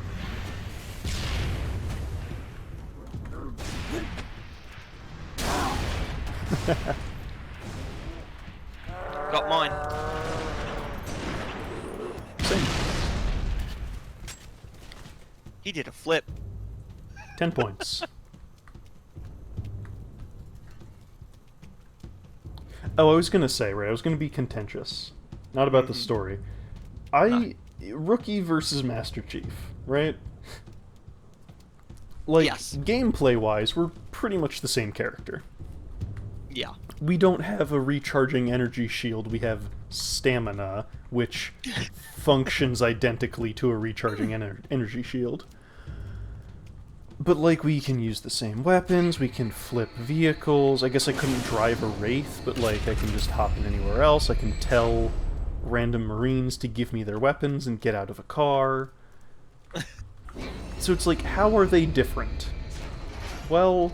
Speaker 2: Got mine.
Speaker 1: Same.
Speaker 2: He did a flip.
Speaker 1: 10 points. Oh, I was gonna say, right, I was gonna be contentious. Not about the story. Rookie versus Master Chief, right? Like,
Speaker 2: Yes.
Speaker 1: gameplay-wise, we're pretty much the same character.
Speaker 2: Yeah.
Speaker 1: We don't have a recharging energy shield, we have stamina, which functions identically to a recharging energy shield. But, like, we can use the same weapons, we can flip vehicles. I guess I couldn't drive a Wraith, but, like, I can just hop in anywhere else. I can tell random Marines to give me their weapons and get out of a car. So it's like, how are they different? Well,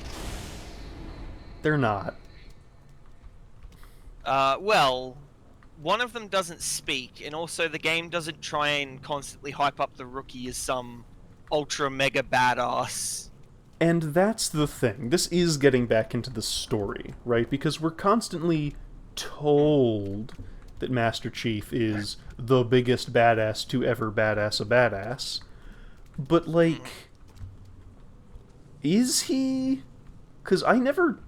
Speaker 1: they're not.
Speaker 2: Well, one of them doesn't speak, and also the game doesn't try and constantly hype up the Rookie as some ultra mega badass.
Speaker 1: And that's the thing. This is getting back into the story, right? Because we're constantly told that Master Chief is the biggest badass to ever badass a badass. But, like, is he? Because I never,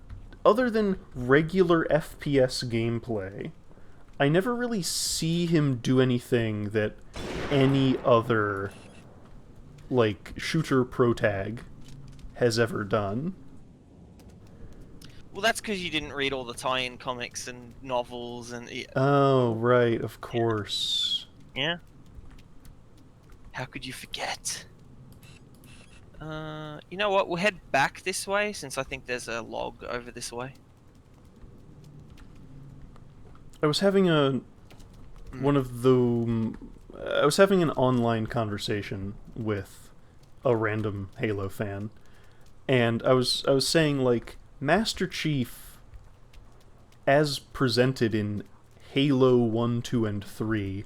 Speaker 1: other than regular FPS gameplay, I never really see him do anything that any other, like, shooter protag has ever done.
Speaker 2: Well, that's because you didn't read all the tie-in comics and novels and...
Speaker 1: Oh, right, of course.
Speaker 2: Yeah? How could you forget? You know what? We'll head back this way, since I think there's a log over this way.
Speaker 1: I was having I was having an online conversation with a random Halo fan, and I was saying, like, Master Chief, as presented in Halo 1, 2, and 3,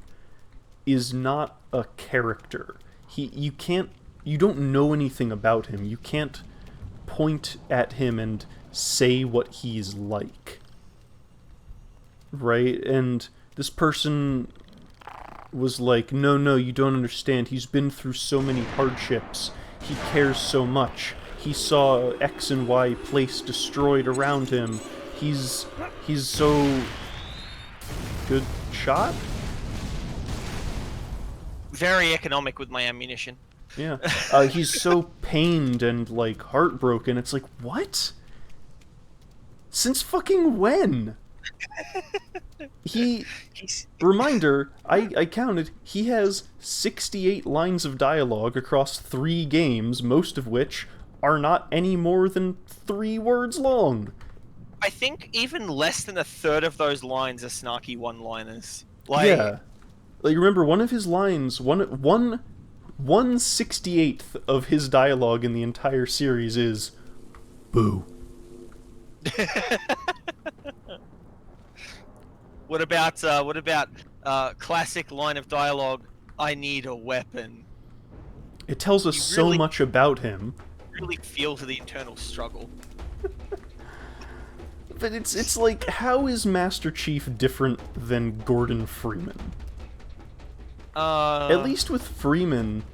Speaker 1: is not a character. You don't know anything about him. You can't point at him and say what he's like. Right? And this person was like, no, you don't understand. He's been through so many hardships. He cares so much. He saw X and Y place destroyed around him. He's so... Good shot?
Speaker 2: Very economic with my ammunition.
Speaker 1: Yeah. He's so pained and, like, heartbroken. It's like, what? Since fucking when? Reminder, I counted, he has 68 lines of dialogue across 3 games, most of which are not any more than 3 words long.
Speaker 2: I think even less than a third of those lines are snarky one-liners. Like,
Speaker 1: yeah. Like, remember, one of his lines, 1/68th of his dialogue in the entire series is, boo.
Speaker 2: What about classic line of dialogue, I need a weapon?
Speaker 1: It tells us so
Speaker 2: really-
Speaker 1: much about him.
Speaker 2: Really feel to the internal struggle.
Speaker 1: But it's like, how is Master Chief different than Gordon Freeman? At least with Freeman,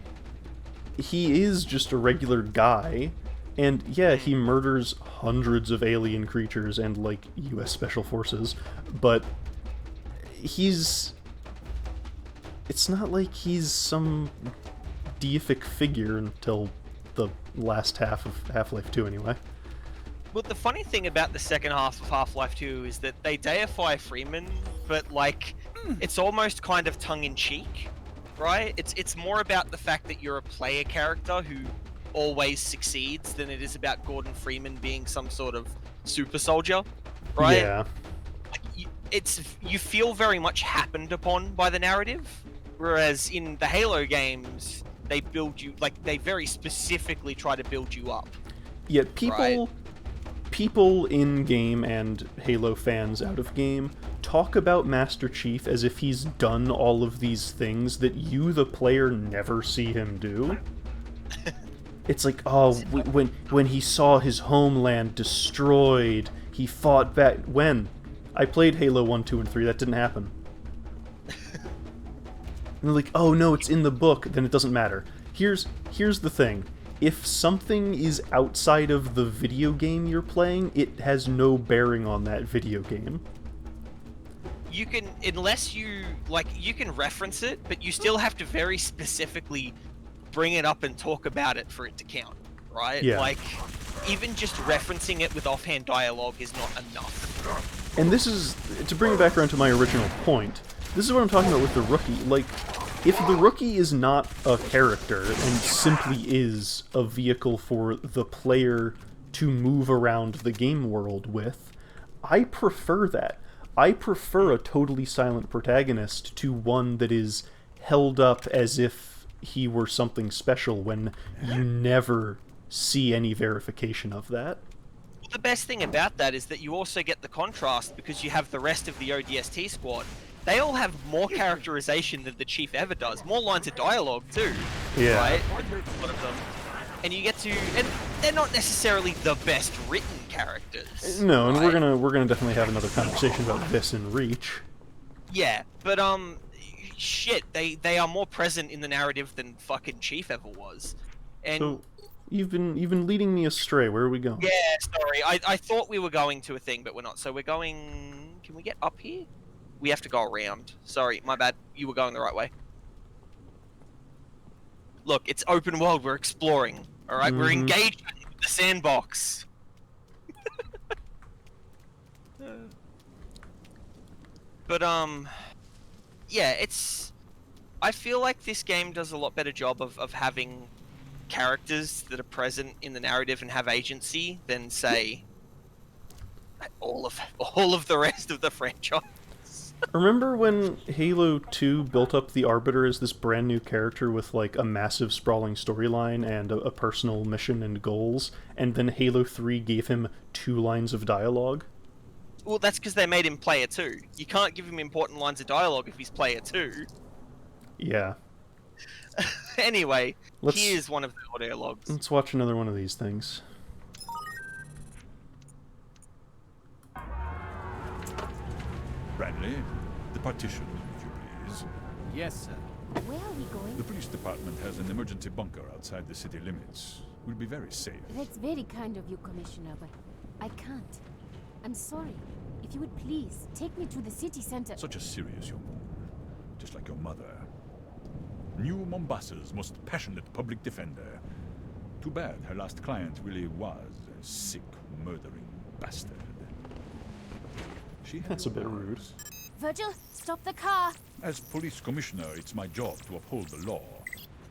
Speaker 1: he is just a regular guy, and yeah, he murders hundreds of alien creatures and, like, US Special Forces, but it's not like he's some deific figure until the last half of Half-Life 2 anyway.
Speaker 2: Well, the funny thing about the second half of Half-Life 2 is that they deify Freeman, but, like, it's almost kind of tongue-in-cheek, right? It's more about the fact that you're a player character who always succeeds than it is about Gordon Freeman being some sort of super soldier, right?
Speaker 1: Yeah.
Speaker 2: You feel very much happened upon by the narrative, whereas in the Halo games, they build you, like, they very specifically try to build you up.
Speaker 1: Yeah, people in game and Halo fans out of game talk about Master Chief as if he's done all of these things that you, the player, never see him do. It's like, oh, when he saw his homeland destroyed, he fought back. When? I played Halo 1, 2, and 3, that didn't happen. And they're like, oh no, it's in the book, then it doesn't matter. Here's the thing. If something is outside of the video game you're playing, it has no bearing on that video game.
Speaker 2: You can, unless you, like, you can reference it, but you still have to very specifically bring it up and talk about it for it to count, right?
Speaker 1: Yeah.
Speaker 2: Like, even just referencing it with offhand dialogue is not enough.
Speaker 1: And this is, to bring it back around to my original point, this is what I'm talking about with the Rookie. Like, if the Rookie is not a character and simply is a vehicle for the player to move around the game world with, I prefer that. I prefer a totally silent protagonist to one that is held up as if he were something special when you never see any verification of that.
Speaker 2: The best thing about that is that you also get the contrast because you have the rest of the ODST squad. They all have more characterization than the Chief ever does. More lines of dialogue too.
Speaker 1: Yeah.
Speaker 2: Right? A lot of them. And you get to, and they're not necessarily the best written characters.
Speaker 1: No, and
Speaker 2: right?
Speaker 1: we're gonna definitely have another conversation about this in Reach.
Speaker 2: Yeah, but shit, they are more present in the narrative than fucking Chief ever was. And
Speaker 1: So you've been leading me astray. Where are we going?
Speaker 2: yeah, sorry. I thought we were going to a thing, but we're not. So we're going. Can we get up here? We have to go around. Sorry, my bad. You were going the right way. Look, it's open world. We're exploring. All right, we're engaged with the sandbox. But yeah, it's. I feel like this game does a lot better job of having characters that are present in the narrative and have agency than, say, all of the rest of the franchise.
Speaker 1: Remember when Halo 2 built up the Arbiter as this brand new character with, like, a massive sprawling storyline and a personal mission and goals, and then Halo 3 gave him 2 lines of dialogue?
Speaker 2: Well, that's because they made him player 2. You can't give him important lines of dialogue if he's player 2.
Speaker 1: Yeah.
Speaker 2: Anyway,
Speaker 1: Let's-
Speaker 2: here's one of the audio logs.
Speaker 1: Let's watch another one of these things.
Speaker 8: Bradley, the partition, if you please.
Speaker 7: Yes, sir.
Speaker 6: Where are we going?
Speaker 8: The police department has an emergency bunker outside the city limits. We'll be very safe.
Speaker 6: That's very kind of you, Commissioner, but I can't. I'm sorry. If you would please, take me to the city center.
Speaker 8: Such a serious young woman, just like your mother. New Mombasa's most passionate public defender. Too bad her last client really was a sick, murdering bastard. She had
Speaker 1: That's a bit
Speaker 8: her
Speaker 1: rude.
Speaker 8: ways.
Speaker 6: Virgil, stop the car.
Speaker 8: As police commissioner, it's my job to uphold the law.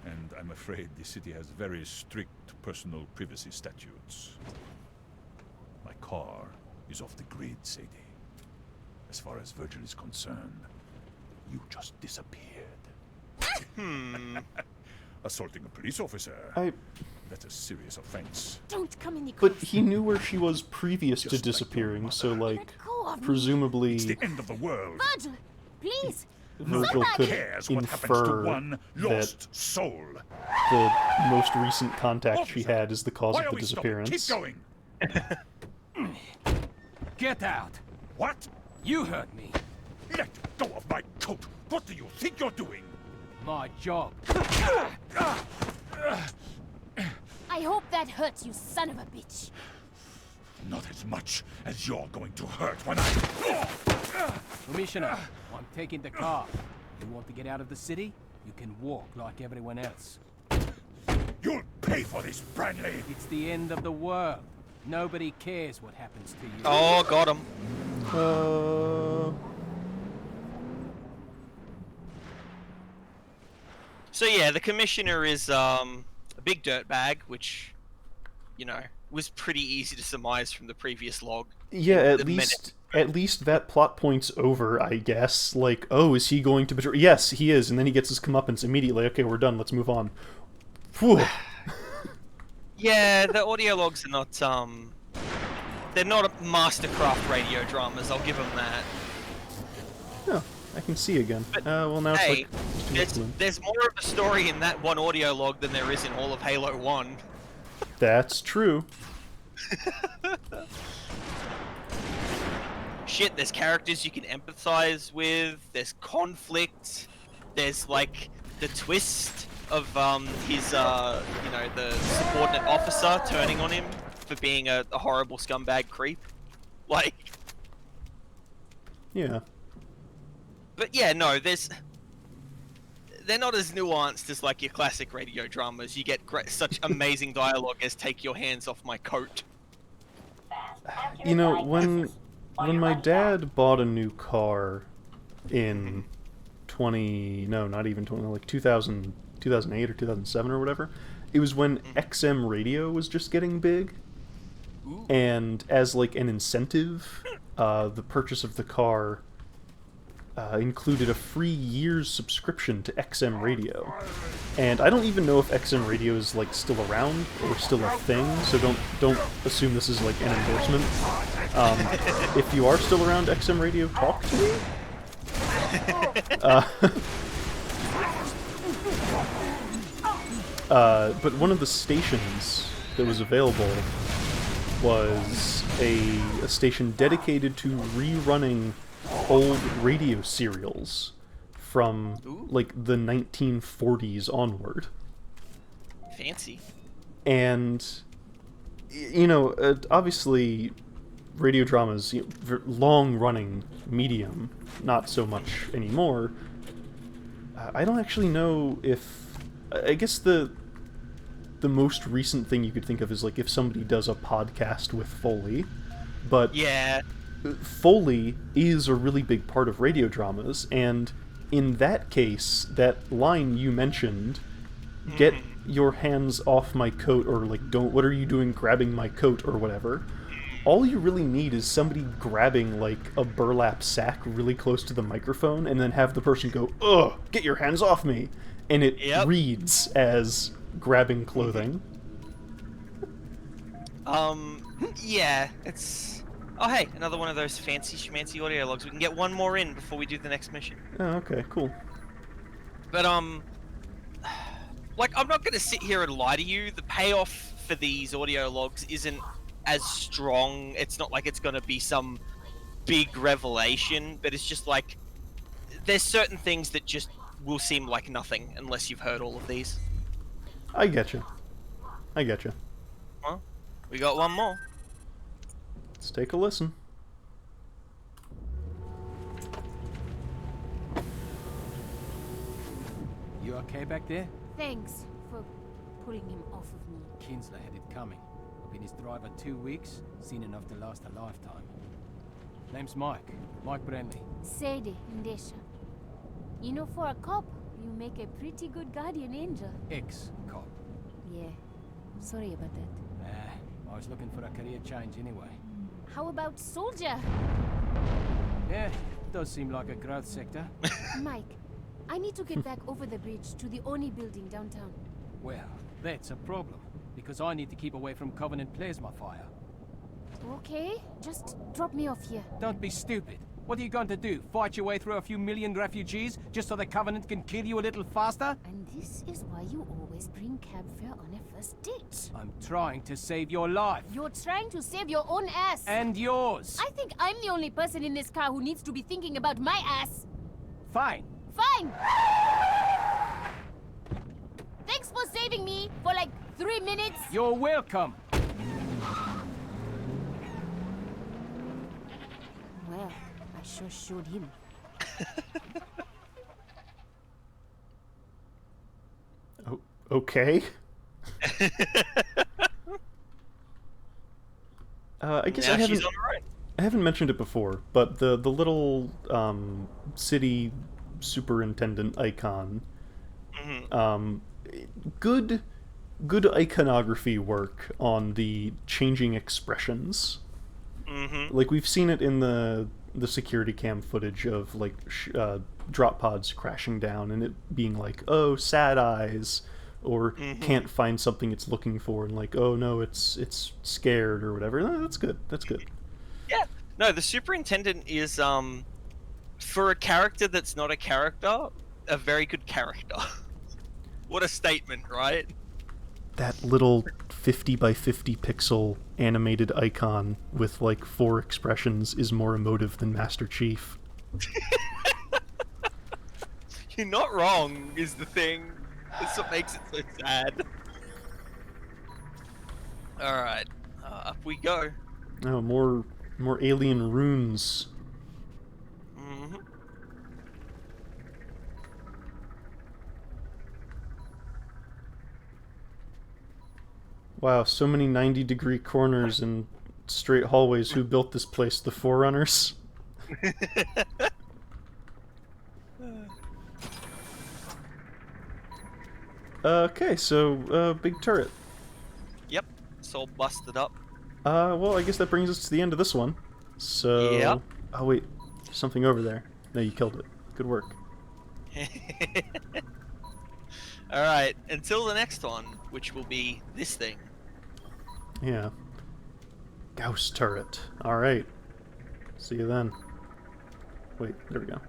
Speaker 8: And I'm afraid the city has very strict personal privacy statutes. My car is off the grid, Sadie. As far as Virgil is concerned, you just disappeared. Assaulting a police officer. That's a serious offense.
Speaker 6: Don't come any
Speaker 1: But
Speaker 6: closer.
Speaker 1: he knew where she was previous to
Speaker 8: Just like your
Speaker 1: disappearing, so,
Speaker 8: mother.
Speaker 1: like,
Speaker 6: Let go of me.
Speaker 1: presumably
Speaker 8: It's the end of the world.
Speaker 6: Virgil, please.
Speaker 1: Virgil
Speaker 6: Somebody
Speaker 1: could
Speaker 8: Cares what happens to
Speaker 1: infer
Speaker 8: one
Speaker 1: that
Speaker 8: lost soul.
Speaker 1: the most recent contact she
Speaker 8: Officer,
Speaker 1: had is the cause
Speaker 8: Why
Speaker 1: of
Speaker 8: are
Speaker 1: the
Speaker 8: we stopping?
Speaker 1: disappearance.
Speaker 8: Keep going.
Speaker 7: Get out.
Speaker 8: What?
Speaker 7: You heard me.
Speaker 8: Let go of my coat. What do you think you're doing?
Speaker 7: My job.
Speaker 6: I hope that hurts, you son of a bitch.
Speaker 8: Not as much as you're going to hurt when I...
Speaker 7: Commissioner, I'm taking the car. You want to get out of the city? You can walk like everyone else.
Speaker 8: You'll pay for this, Bradley.
Speaker 7: It's the end of the world. Nobody cares what happens to you.
Speaker 2: Oh, got him. So yeah, the commissioner is a big dirtbag, which, you know, was pretty easy to surmise from the previous log.
Speaker 1: Yeah, at least that plot point's over, I guess. Like, oh, is he going to betray? Yes, he is, and then he gets his comeuppance immediately. Okay, we're done. Let's move on. Whew.
Speaker 2: Yeah, the audio logs are not they're not mastercraft radio dramas. I'll give them that.
Speaker 1: Oh, I can see again.
Speaker 2: But,
Speaker 1: well, now
Speaker 2: hey,
Speaker 1: it's like
Speaker 2: there's more of a story in that one audio log than there is in all of Halo 1.
Speaker 1: That's true.
Speaker 2: Shit, there's characters you can empathize with, there's conflict, there's like the twist of his you know, the subordinate officer turning on him for being a horrible scumbag creep. Like,
Speaker 1: Yeah.
Speaker 2: but yeah, no, they're not as nuanced as like your classic radio dramas. You get such amazing dialogue as "Take your hands off my coat."
Speaker 1: You know, when my dad bought a new car in 2008 or 2007 or whatever, it was when XM radio was just getting big.
Speaker 2: Ooh.
Speaker 1: And as like an incentive, the purchase of the car included a free year's subscription to XM radio. And I don't even know if XM radio is like still around or still a thing, so don't assume this is like an endorsement. If you are still around XM radio, talk to me. But one of the stations that was available was a station dedicated to rerunning old radio serials from like the 1940s onward.
Speaker 2: Fancy.
Speaker 1: And you know, obviously radio dramas, you know, long-running medium, not so much anymore. I don't actually know if... I guess the most recent thing you could think of is like if somebody does a podcast with Foley, but
Speaker 2: Yeah.
Speaker 1: Foley is a really big part of radio dramas, and in that case, that line you mentioned, get your hands off my coat, or like, don't, what are you doing grabbing my coat, or whatever, all you really need is somebody grabbing like a burlap sack really close to the microphone, and then have the person go, ugh, get your hands off me, and it reads as grabbing clothing.
Speaker 2: Yeah, it's... Oh, hey, another one of those fancy schmancy audio logs. We can get one more in before we do the next mission.
Speaker 1: Oh, okay, cool.
Speaker 2: But, like, I'm not gonna sit here and lie to you. The payoff for these audio logs isn't as strong. It's not like it's gonna be some big revelation, but it's just like, there's certain things that just will seem like nothing unless you've heard all of these.
Speaker 1: I getcha. I getcha.
Speaker 2: Well, we got one more.
Speaker 1: Let's take a listen.
Speaker 7: You okay back there?
Speaker 6: Thanks for pulling him off of me.
Speaker 7: Kinsler had it coming. I've been his driver 2 weeks, seen enough to last a lifetime. Name's Mike. Mike Brenly.
Speaker 6: Sadie Indesha. You know, for a cop, you make a pretty good guardian angel.
Speaker 7: Ex-cop.
Speaker 6: Yeah. Sorry about that.
Speaker 7: I was looking for a career change anyway.
Speaker 6: How about soldier?
Speaker 7: Yeah, does seem like a growth sector.
Speaker 6: Mike, I need to get back over the bridge to the Oni building downtown.
Speaker 7: Well, that's a problem, because I need to keep away from Covenant plasma fire.
Speaker 6: Okay, just drop me off here.
Speaker 7: Don't be stupid. What are you going to do? Fight your way through a few million refugees just so the Covenant can kill you a little faster?
Speaker 6: And this is why you always bring cab fare on a first date.
Speaker 7: I'm trying to save your life.
Speaker 6: You're trying to save your own ass.
Speaker 7: And yours.
Speaker 6: I think I'm the only person in this car who needs to be thinking about my ass.
Speaker 7: Fine.
Speaker 6: Fine! Thanks for saving me for like 3 minutes.
Speaker 7: You're welcome.
Speaker 6: Well, I sure showed him.
Speaker 1: Oh, okay. I guess
Speaker 2: Now she's on her own.
Speaker 1: I haven't mentioned it before, but the little city superintendent icon, good good iconography work on the changing expressions.
Speaker 2: Mm-hmm.
Speaker 1: Like, we've seen it in the security cam footage of, like, drop pods crashing down and it being like, oh, sad eyes, or can't find something it's looking for, and like, oh no, it's scared or whatever. No, that's good. That's good.
Speaker 2: Yeah. No, the superintendent is for a character that's not a character, a very good character. What a statement, right?
Speaker 1: That little 50 by 50 pixel animated icon with like 4 expressions is more emotive than Master Chief.
Speaker 2: You're not wrong, is the thing. That's what makes it so sad. Alright, up we go.
Speaker 1: Oh, more alien runes.
Speaker 2: Mm-hmm.
Speaker 1: Wow, so many 90-degree corners and straight hallways. Who built this place? The Forerunners? Okay, so, big turret.
Speaker 2: Yep, it's all busted up.
Speaker 1: Well, I guess that brings us to the end of this one. So...
Speaker 2: Yep.
Speaker 1: Oh, wait. There's something over there. No, you killed it. Good work.
Speaker 2: Alright, until the next one, which will be this thing.
Speaker 1: Yeah. Gauss turret. Alright. See you then. Wait, there we go.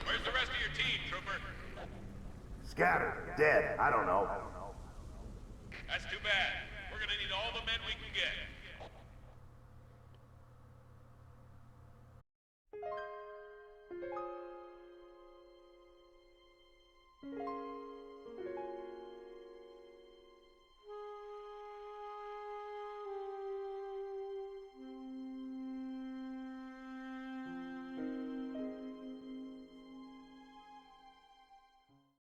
Speaker 4: Where's the rest of your team, Trooper?
Speaker 3: Scattered, dead, I don't know.
Speaker 4: That's too bad. We're gonna need all the men we can get.